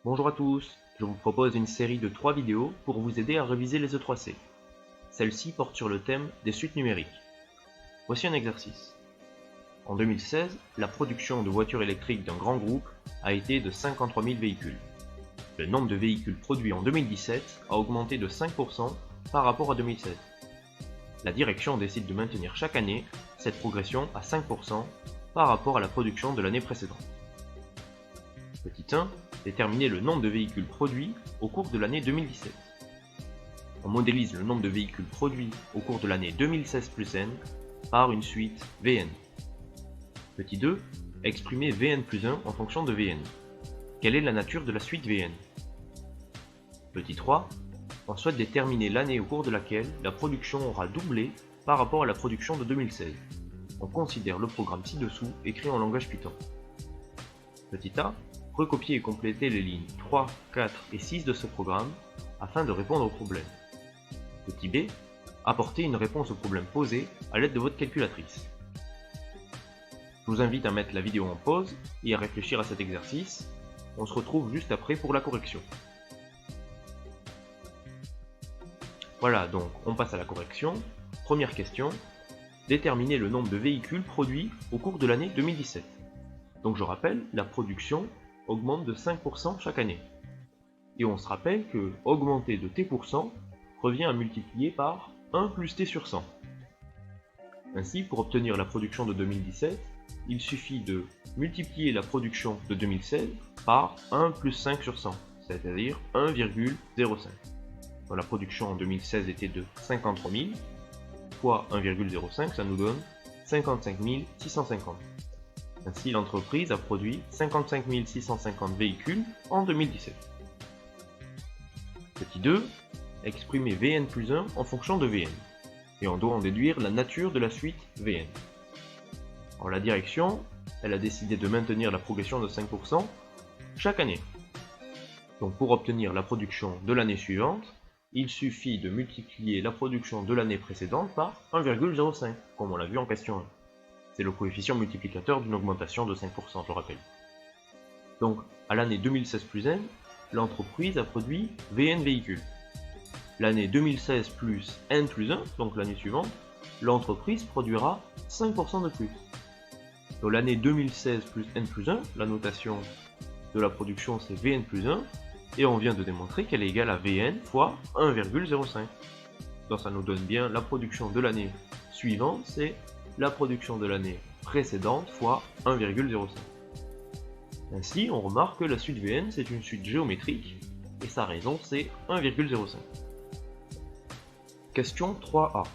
Bonjour à tous, je vous propose une série de 3 vidéos pour vous aider à réviser les E3C. Celle-ci porte sur le thème des suites numériques. Voici un exercice. En 2016, la production de voitures électriques d'un grand groupe a été de 53 000 véhicules. Le nombre de véhicules produits en 2017 a augmenté de 5% par rapport à 2016. La direction décide de maintenir chaque année cette progression à 5% par rapport à la production de l'année précédente. Petit 1. Déterminer le nombre de véhicules produits au cours de l'année 2017. On modélise le nombre de véhicules produits au cours de l'année 2016 plus n par une suite Vn. Petit 2. Exprimer Vn plus 1 en fonction de Vn. Quelle est la nature de la suite Vn? Petit 3. On souhaite déterminer l'année au cours de laquelle la production aura doublé par rapport à la production de 2016. On considère le programme ci-dessous écrit en langage Python. Petit a. Recopier et compléter les lignes 3, 4 et 6 de ce programme afin de répondre au problème. Petit b. Apporter une réponse au problème posé à l'aide de votre calculatrice. Je vous invite à mettre la vidéo en pause et à réfléchir à cet exercice. On se retrouve juste après pour la correction. Voilà, donc on passe à la correction. Première question. Déterminer le nombre de véhicules produits au cours de l'année 2017. Donc je rappelle, la production augmente de 5% chaque année. Et on se rappelle que augmenter de t% revient à multiplier par 1 plus t sur 100. Ainsi, pour obtenir la production de 2017, il suffit de multiplier la production de 2016 par 1 plus 5 sur 100, c'est-à-dire 1,05. Donc la production en 2016 était de 53 000, fois 1,05, ça nous donne 55 650. Ainsi, l'entreprise a produit 55 650 véhicules en 2017. Petit 2. Exprimer Vn plus 1 en fonction de Vn. Et on doit en déduire la nature de la suite Vn. Alors la direction, elle a décidé de maintenir la progression de 5% chaque année. Donc pour obtenir la production de l'année suivante, il suffit de multiplier la production de l'année précédente par 1,05, comme on l'a vu en question 1. C'est le coefficient multiplicateur d'une augmentation de 5%, je le rappelle. Donc, à l'année 2016 plus n, l'entreprise a produit Vn véhicules. L'année 2016 plus n plus 1, donc l'année suivante, l'entreprise produira 5% de plus. Donc l'année 2016 plus n plus 1, la notation de la production c'est Vn plus 1, et on vient de démontrer qu'elle est égale à Vn fois 1,05. Donc ça nous donne bien la production de l'année suivante, c'est la production de l'année précédente fois 1,05. Ainsi, on remarque que la suite Vn c'est une suite géométrique et sa raison c'est 1,05. Question 3a.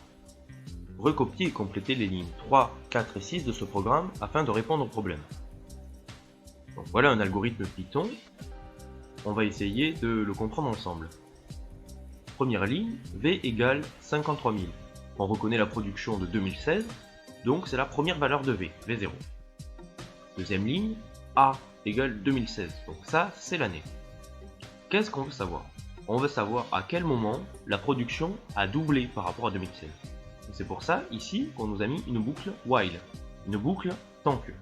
Recopier et compléter les lignes 3, 4 et 6 de ce programme afin de répondre au problème. Donc voilà un algorithme Python. On va essayer de le comprendre ensemble. Première ligne, V égale 53 000. On reconnaît la production de 2016. Donc c'est la première valeur de V, V0. Deuxième ligne, A égale 2016, donc ça c'est l'année. Qu'est-ce qu'on veut savoir? On veut savoir à quel moment la production a doublé par rapport à 2016. C'est pour ça ici qu'on nous a mis une boucle while, une boucle tant que.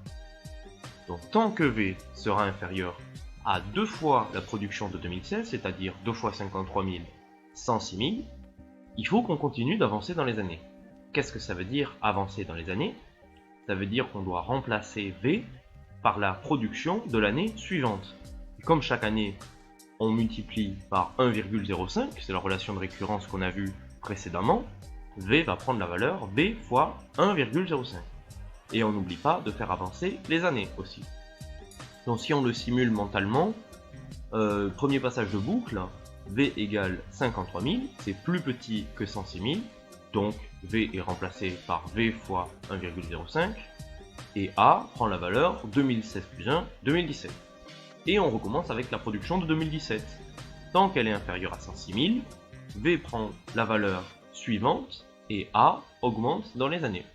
Donc tant que V sera inférieur à 2 fois la production de 2016, c'est-à-dire 2 fois 53 000, 106 000, il faut qu'on continue d'avancer dans les années. Qu'est-ce que ça veut dire avancer dans les années? Ça veut dire qu'on doit remplacer V par la production de l'année suivante. Et comme chaque année, on multiplie par 1,05, c'est la relation de récurrence qu'on a vue précédemment, V va prendre la valeur V fois 1,05. Et on n'oublie pas de faire avancer les années aussi. Donc si on le simule mentalement, premier passage de boucle, V égale 53 000, c'est plus petit que 106 000, donc V est remplacé par V fois 1,05 et A prend la valeur 2016 plus 1, 2017. Et on recommence avec la production de 2017. Tant qu'elle est inférieure à 106 000, V prend la valeur suivante et A augmente dans les années.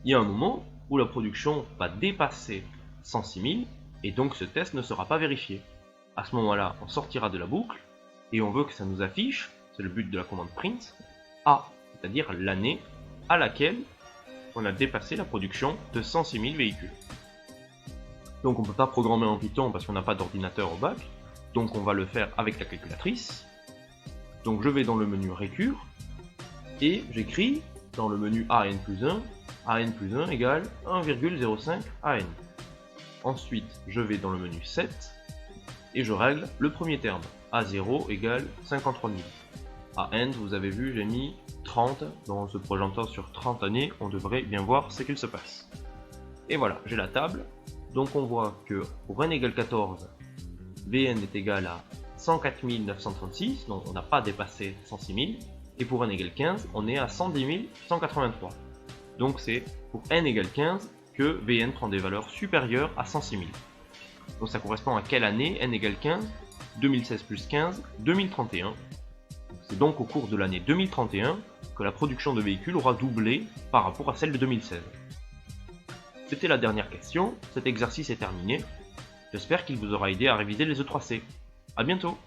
Il y a un moment où la production va dépasser 106 000 et donc ce test ne sera pas vérifié. À ce moment-là, on sortira de la boucle et on veut que ça nous affiche, c'est le but de la commande print, A, c'est-à-dire l'année à laquelle on a dépassé la production de 106 000 véhicules. Donc on ne peut pas programmer en Python parce qu'on n'a pas d'ordinateur au bac, Donc on va le faire avec la calculatrice. Donc je vais dans le menu récur, et j'écris dans le menu AN plus 1 égale 1,05 AN. Ensuite, je vais dans le menu 7, et je règle le premier terme. A0 égale 53 000. AN, vous avez vu, j'ai mis 30, dans ce projetant sur 30 années, on devrait bien voir ce qu'il se passe. Et voilà, j'ai la table. Donc on voit que pour n égale 14, Vn est égal à 104 936, donc on n'a pas dépassé 106 000. Et pour n égale 15, on est à 110 183. Donc c'est pour n égale 15 que Vn prend des valeurs supérieures à 106 000. Donc ça correspond à quelle année n égale 15? 2016 plus 15, 2031. C'est donc au cours de l'année 2031 que la production de véhicules aura doublé par rapport à celle de 2016. C'était la dernière question, cet exercice est terminé. J'espère qu'il vous aura aidé à réviser les E3C. A bientôt!